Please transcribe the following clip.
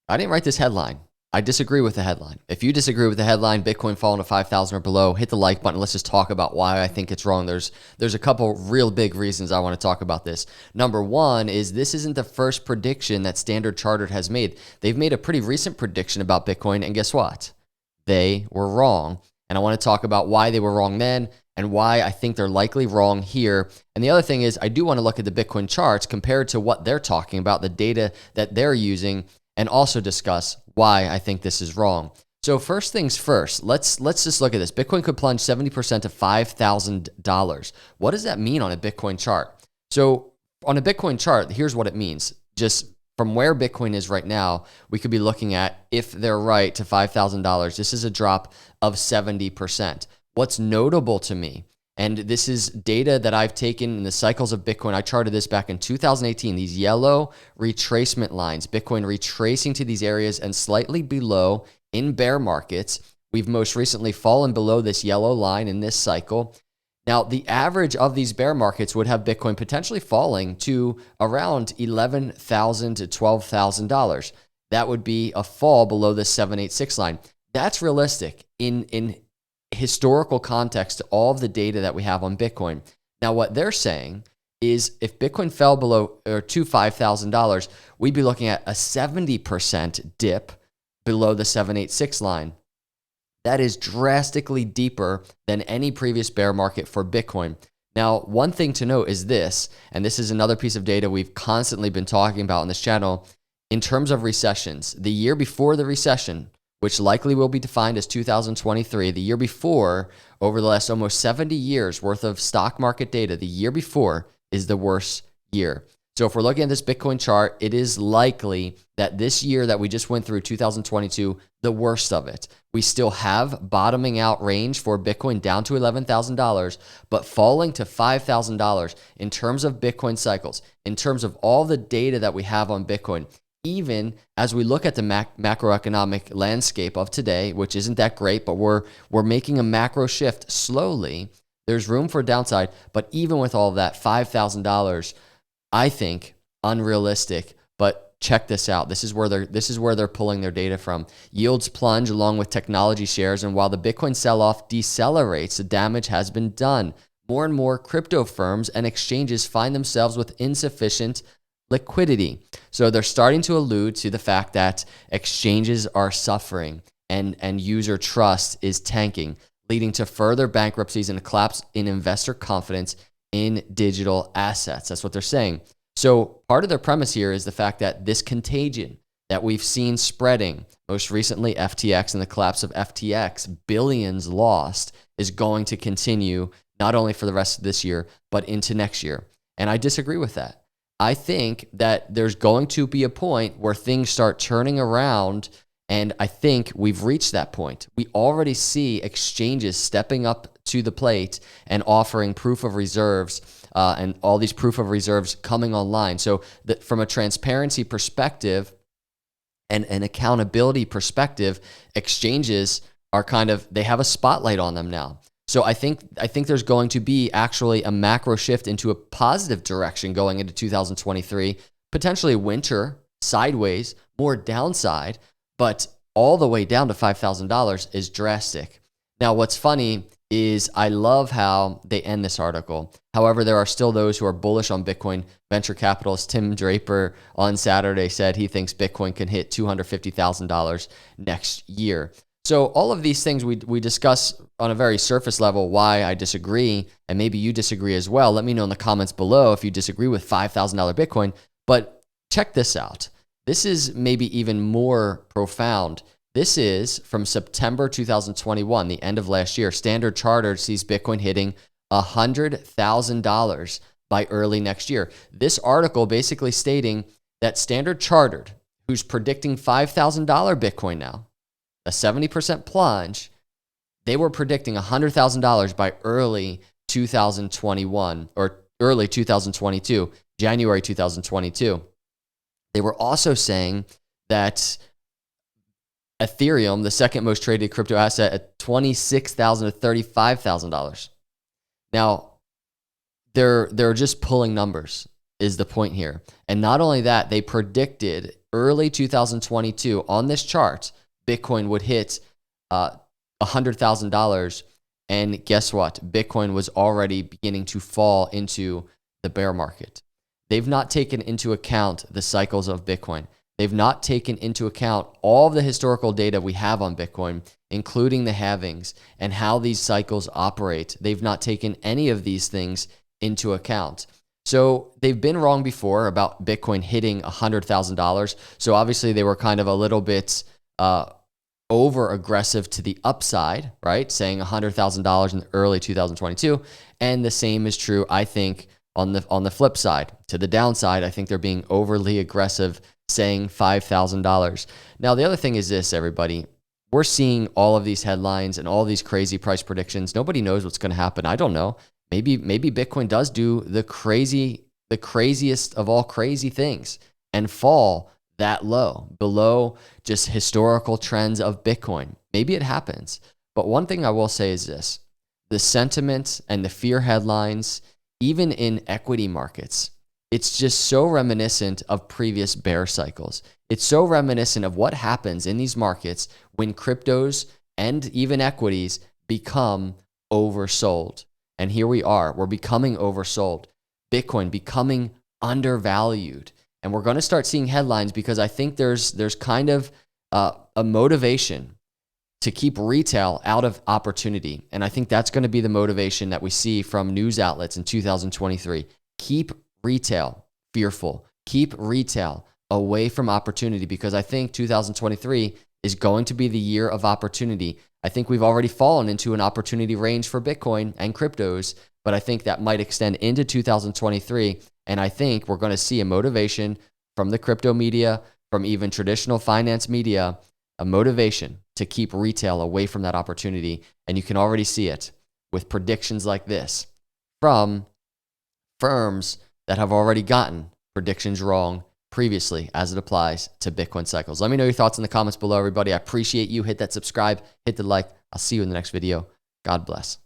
I didn't write this headline. I disagree with the headline. If you disagree with the headline, Bitcoin falling to 5,000 or below, hit the like button. Let's just talk about why I think it's wrong. There's a couple real big reasons I want to talk about this. Number one is this isn't the first prediction that Standard Chartered has made. They've made a pretty recent prediction about Bitcoin, and guess what? They were wrong. And I want to talk about why they were wrong then and why I think they're likely wrong here. And the other thing is I do want to look at the Bitcoin charts compared to what they're talking about, the data that they're using, and also discuss why I think this is wrong. So first things first, let's just look at this. Bitcoin could plunge 70% to $5,000. What does that mean on a Bitcoin chart? So on a Bitcoin chart, here's what it means. Just from where Bitcoin is right now, we could be looking at, if they're right, to $5,000. This is a drop of 70%. What's notable to me, and this is data that I've taken in the cycles of Bitcoin. I charted this back in 2018, these yellow retracement lines, Bitcoin retracing to these areas and slightly below in bear markets. We've most recently fallen below this yellow line in this cycle. Now, the average of these bear markets would have Bitcoin potentially falling to around $11,000 to $12,000. That would be a fall below the 786 line. That's realistic in historical context to all of the data that we have on Bitcoin. Now, what they're saying is if Bitcoin fell below or to $5,000, we'd be looking at a 70% dip below the 786 line. That is drastically deeper than any previous bear market for Bitcoin. Now, one thing to note is this, and this is another piece of data we've constantly been talking about on this channel. In terms of recessions, the year before the recession, which likely will be defined as 2023, the year before, over the last almost 70 years worth of stock market data, the year before is the worst year. So if we're looking at this Bitcoin chart, it is likely that this year that we just went through, 2022, the worst of it. We still have bottoming out range for Bitcoin down to $11,000, but falling to $5,000 in terms of Bitcoin cycles, in terms of all the data that we have on Bitcoin. Even as we look at the macroeconomic landscape of today, which isn't that great, but we're making a macro shift slowly. There's room for downside, but even with all of that, $5,000, I think unrealistic. But check this out. This is where they're pulling their data from. Yields plunge along with technology shares, and while the Bitcoin sell-off decelerates, the damage has been done. More and more crypto firms and exchanges find themselves with insufficient liquidity. So they're starting to allude to the fact that exchanges are suffering and user trust is tanking, leading to further bankruptcies and a collapse in investor confidence in digital assets. That's what they're saying. So part of their premise here is the fact that this contagion that we've seen spreading, most recently FTX and the collapse of FTX, billions lost, is going to continue not only for the rest of this year, but into next year. And I disagree with that. I think that there's going to be a point where things start turning around, and I think we've reached that point. We already see exchanges stepping up to the plate and offering proof of reserves, and all these proof of reserves coming online. So that from a transparency perspective and an accountability perspective, exchanges are they have a spotlight on them now. So I think there's going to be actually a macro shift into a positive direction going into 2023, potentially winter, sideways, more downside, but all the way down to $5,000 is drastic. Now, what's funny is I love how they end this article. However, there are still those who are bullish on Bitcoin. Venture capitalist Tim Draper on Saturday said he thinks Bitcoin can hit $250,000 next year. So all of these things we discuss on a very surface level why I disagree, and maybe you disagree as well. Let me know in the comments below if you disagree with $5,000 Bitcoin. But check this out. This is maybe even more profound. This is from September 2021, the end of last year. Standard Chartered sees Bitcoin hitting $100,000 by early next year. This article basically stating that Standard Chartered, who's predicting $5,000 Bitcoin now, a 70% plunge, they were predicting $100,000 by early 2021 or early 2022, January 2022. They were also saying that Ethereum, the second most traded crypto asset, at $26,000 to $35,000. Now, they're just pulling numbers. is the point here. And not only that, they predicted early 2022 on this chart, Bitcoin would hit $100,000. And guess what? Bitcoin was already beginning to fall into the bear market. They've not taken into account the cycles of Bitcoin. They've not taken into account all of the historical data we have on Bitcoin, including the halvings and how these cycles operate. They've not taken any of these things into account. So they've been wrong before about Bitcoin hitting $100,000. So obviously they were kind of a little bit over aggressive to the upside, right? Saying $100,000 in early 2022. And the same is true, I think, on the flip side. To the downside, I think they're being overly aggressive, saying $5,000. Now, the other thing is this, everybody. We're seeing all of these headlines and all these crazy price predictions. Nobody knows what's going to happen. I don't know. Maybe Bitcoin does do the craziest of all crazy things and fall that low, below just historical trends of Bitcoin. Maybe it happens. But one thing I will say is this: the sentiment and the fear headlines, even in equity markets, it's just so reminiscent of previous bear cycles. It's so reminiscent of what happens in these markets when cryptos and even equities become oversold. And here we are. We're becoming oversold. Bitcoin becoming undervalued. And we're going to start seeing headlines because I think there's kind of a motivation to keep retail out of opportunity. And I think that's going to be the motivation that we see from news outlets in 2023. Keep retail fearful. Keep retail away from opportunity, because I think 2023 is going to be the year of opportunity. I think we've already fallen into an opportunity range for Bitcoin and cryptos, but I think that might extend into 2023. And I think we're going to see a motivation from the crypto media, from even traditional finance media, a motivation to keep retail away from that opportunity. And you can already see it with predictions like this from firms that have already gotten predictions wrong previously as it applies to Bitcoin cycles. Let me know your thoughts in the comments below, everybody. I appreciate you. Hit that subscribe, hit the like. I'll see you in the next video. God bless.